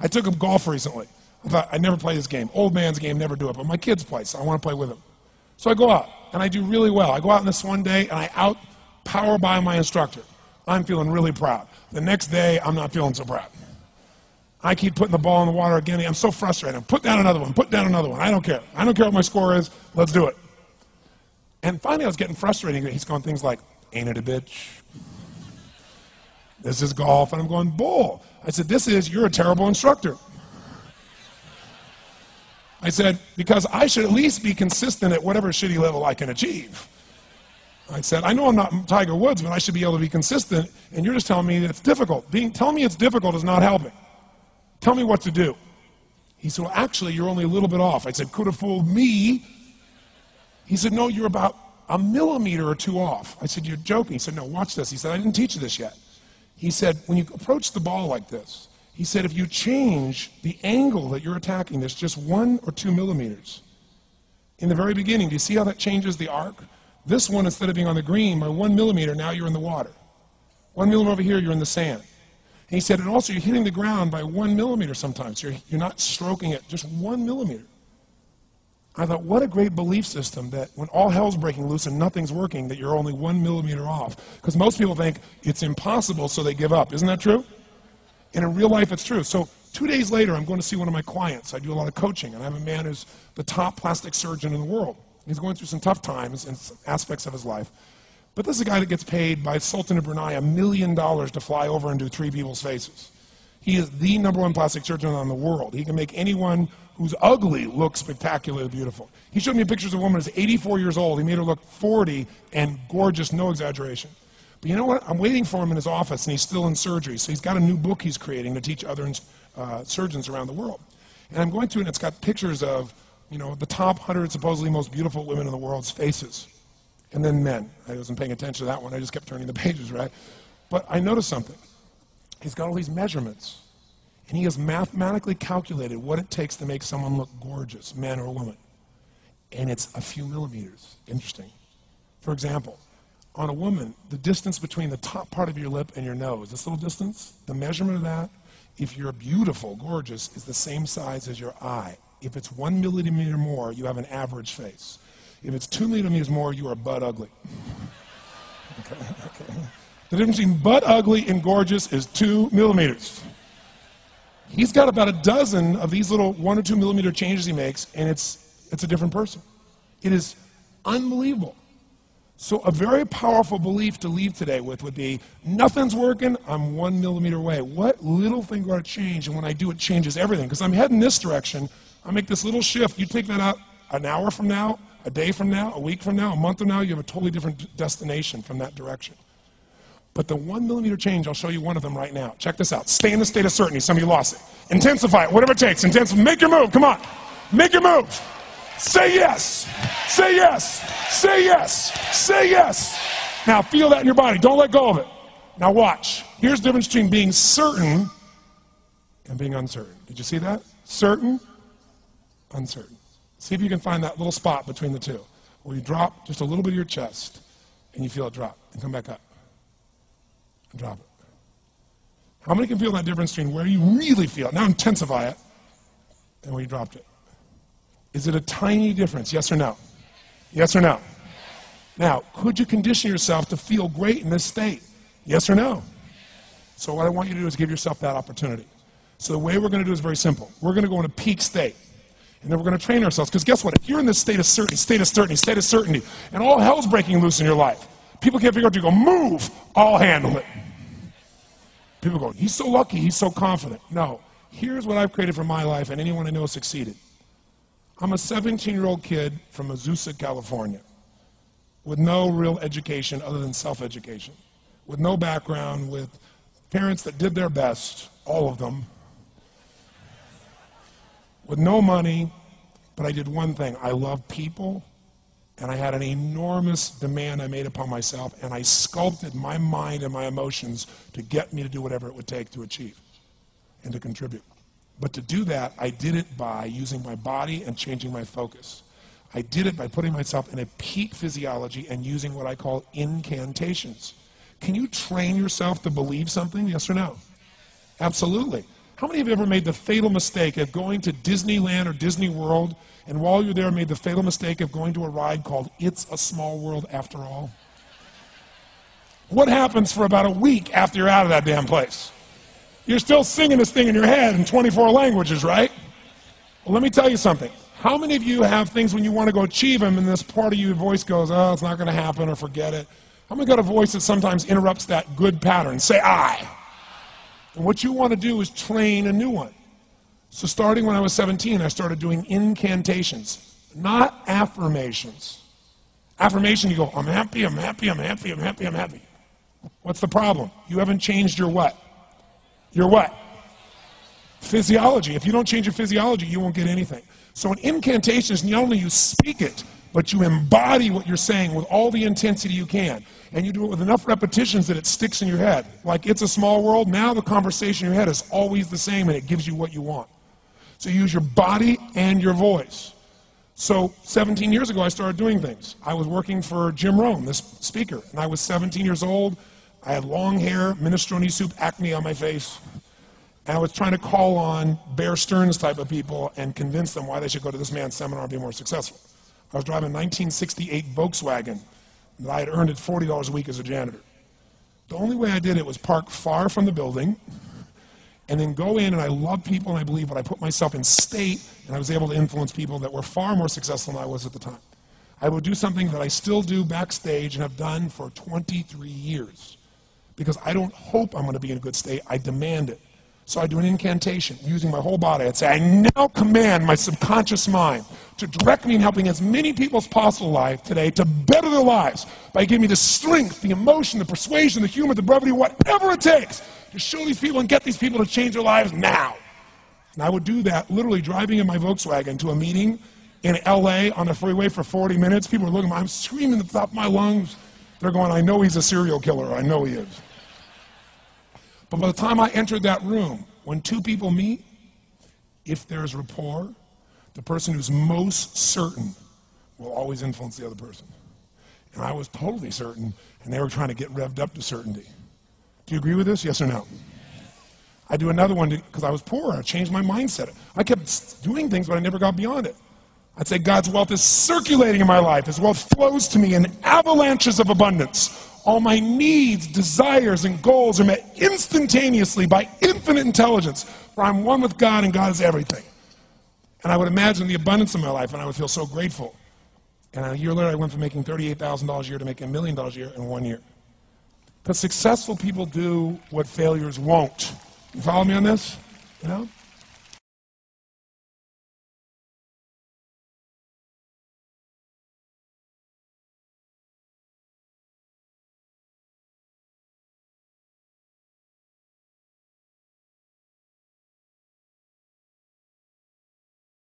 I took him golf recently. I thought, I'd never play this game. Old man's game, never do it, but my kids play, so I want to play with them. So I go out, and I do really well. I go out on this one day, and I out-power by my instructor. I'm feeling really proud. The next day, I'm not feeling so proud. I keep putting the ball in the water again. I'm so frustrated. Put down another one, put down another one. I don't care. I don't care what my score is. Let's do it. And finally, I was getting frustrated. He's going things like, ain't it a bitch? This is golf. And I'm going, bull. I said, you're a terrible instructor. I said, because I should at least be consistent at whatever shitty level I can achieve. I said, I know I'm not Tiger Woods, but I should be able to be consistent, and you're just telling me that it's difficult. Telling me it's difficult is not helping. Tell me what to do. He said, well, actually, you're only a little bit off. I said, could have fooled me. He said, no, you're about a millimeter or two off. I said, you're joking. He said, no, watch this. He said, I didn't teach you this yet. He said, when you approach the ball like this, he said, if you change the angle that you're attacking this just 1 or 2 millimeters, in the very beginning, do you see how that changes the arc? This one, instead of being on the green, by 1 millimeter, now you're in the water. 1 millimeter over here, you're in the sand. And he said, and also you're hitting the ground by 1 millimeter sometimes. You're not stroking it, just 1 millimeter. I thought, what a great belief system that when all hell's breaking loose and nothing's working, that you're only 1 millimeter off. Because most people think it's impossible, so they give up. Isn't that true? And in real life, it's true. So 2 days later, I'm going to see one of my clients. I do a lot of coaching, and I have a man who's the top plastic surgeon in the world. He's going through some tough times in some aspects of his life. But this is a guy that gets paid by Sultan of Brunei $1 million to fly over and do 3 people's faces. He is the #1 plastic surgeon in the world. He can make anyone who's ugly look spectacularly beautiful. He showed me pictures of a woman who's 84 years old. He made her look 40 and gorgeous, no exaggeration. But you know what? I'm waiting for him in his office, and he's still in surgery. So he's got a new book he's creating to teach other surgeons around the world. And I'm going through it, and it's got pictures of, you know, the top 100 supposedly most beautiful women in the world's faces. And then men. I wasn't paying attention to that one. I just kept turning the pages, right? But I noticed something. He's got all these measurements. And he has mathematically calculated what it takes to make someone look gorgeous, man or woman. And it's a few millimeters. Interesting. For example, on a woman, the distance between the top part of your lip and your nose, this little distance, the measurement of that, if you're beautiful, gorgeous, is the same size as your eye. If it's 1 millimeter more, you have an average face. If it's 2 millimeters more, you are butt ugly. Okay. The difference between butt ugly and gorgeous is 2 millimeters. He's got about a dozen of these little 1 or 2 millimeter changes he makes, and it's a different person. It is unbelievable. So a very powerful belief to leave today with would be, nothing's working, I'm 1 millimeter away. What little thing do I change? And when I do, it changes everything. Because I'm heading this direction, I make this little shift. You take that out an hour from now, a day from now, a week from now, a month from now, you have a totally different destination from that direction. But the 1 millimeter change, I'll show you one of them right now. Check this out. Stay in the state of certainty. Some of you lost it. Intensify it, whatever it takes. Make your move. Come on. Make your move. Say yes. Say yes. Say yes. Say yes. Now feel that in your body. Don't let go of it. Now watch. Here's the difference between being certain and being uncertain. Did you see that? Certain, uncertain. See if you can find that little spot between the two, where you drop just a little bit of your chest, and you feel it drop, and come back up, and drop it. How many can feel that difference between where you really feel it, now intensify it, and where you dropped it? Is it a tiny difference, yes or no? Yes or no? Now, could you condition yourself to feel great in this state? Yes or no? So what I want you to do is give yourself that opportunity. So the way we're going to do is very simple. We're going to go in a peak state. And then we're going to train ourselves. Because guess what? If you're in this state of certainty, and all hell's breaking loose in your life, people can't figure out to go, move, I'll handle it. People go, he's so lucky, he's so confident. No. Here's what I've created for my life, and anyone I know succeeded. I'm a 17-year-old kid from Azusa, California, with no real education other than self-education, with no background, with parents that did their best, all of them, with no money, but I did one thing. I loved people, and I had an enormous demand I made upon myself, and I sculpted my mind and my emotions to get me to do whatever it would take to achieve and to contribute. But to do that, I did it by using my body and changing my focus. I did it by putting myself in a peak physiology and using what I call incantations. Can you train yourself to believe something, yes or no? Absolutely. How many of you ever made the fatal mistake of going to Disneyland or Disney World, and while you're there made the fatal mistake of going to a ride called It's a Small World After All? What happens for about a week after you're out of that damn place? You're still singing this thing in your head in 24 languages, right? Well, let me tell you something. How many of you have things when you want to go achieve them and this part of your voice goes, oh, it's not going to happen, or forget it? How many got a voice that sometimes interrupts that good pattern? Say I. And what you want to do is train a new one. So starting when I was 17, I started doing incantations, not affirmations. Affirmation, you go, I'm happy, I'm happy, I'm happy, I'm happy, I'm happy. What's the problem? You haven't changed your what? Your what? Physiology. If you don't change your physiology, you won't get anything. So an incantation is not only you speak it, but you embody what you're saying with all the intensity you can. And you do it with enough repetitions that it sticks in your head. Like It's a Small World, now the conversation in your head is always the same and it gives you what you want. So you use your body and your voice. So 17 years ago, I started doing things. I was working for Jim Rohn, this speaker, and I was 17 years old. I had long hair, minestrone soup, acne on my face. And I was trying to call on Bear Stearns type of people and convince them why they should go to this man's seminar and be more successful. I was driving a 1968 Volkswagen that I had earned at $40 a week as a janitor. The only way I did it was park far from the building and then go in, and I love people and I believe, but I put myself in state, and I was able to influence people that were far more successful than I was at the time. I would do something that I still do backstage and have done for 23 years because I don't hope I'm going to be in a good state, I demand it. So I do an incantation using my whole body. I'd say, I now command my subconscious mind to direct me in helping as many people as possible alive today to better their lives by giving me the strength, the emotion, the persuasion, the humor, the brevity, whatever it takes to show these people and get these people to change their lives now. And I would do that literally driving in my Volkswagen to a meeting in LA on the freeway for 40 minutes. People are looking at me, I'm screaming at the top of my lungs. They're going, I know he's a serial killer, I know he is. But by the time I entered that room, when two people meet, if there's rapport, the person who's most certain will always influence the other person. And I was totally certain, and they were trying to get revved up to certainty. Do you agree with this? Yes or no? I do another one because I was poor. I changed my mindset. I kept doing things, but I never got beyond it. I'd say God's wealth is circulating in my life. His wealth flows to me in avalanches of abundance. All my needs, desires, and goals are met instantaneously by infinite intelligence, for I'm one with God and God is everything. And I would imagine the abundance of my life, and I would feel so grateful. And a year later, I went from making $38,000 a year to making $1 million a year in 1 year. But successful people do what failures won't. You follow me on this? You know?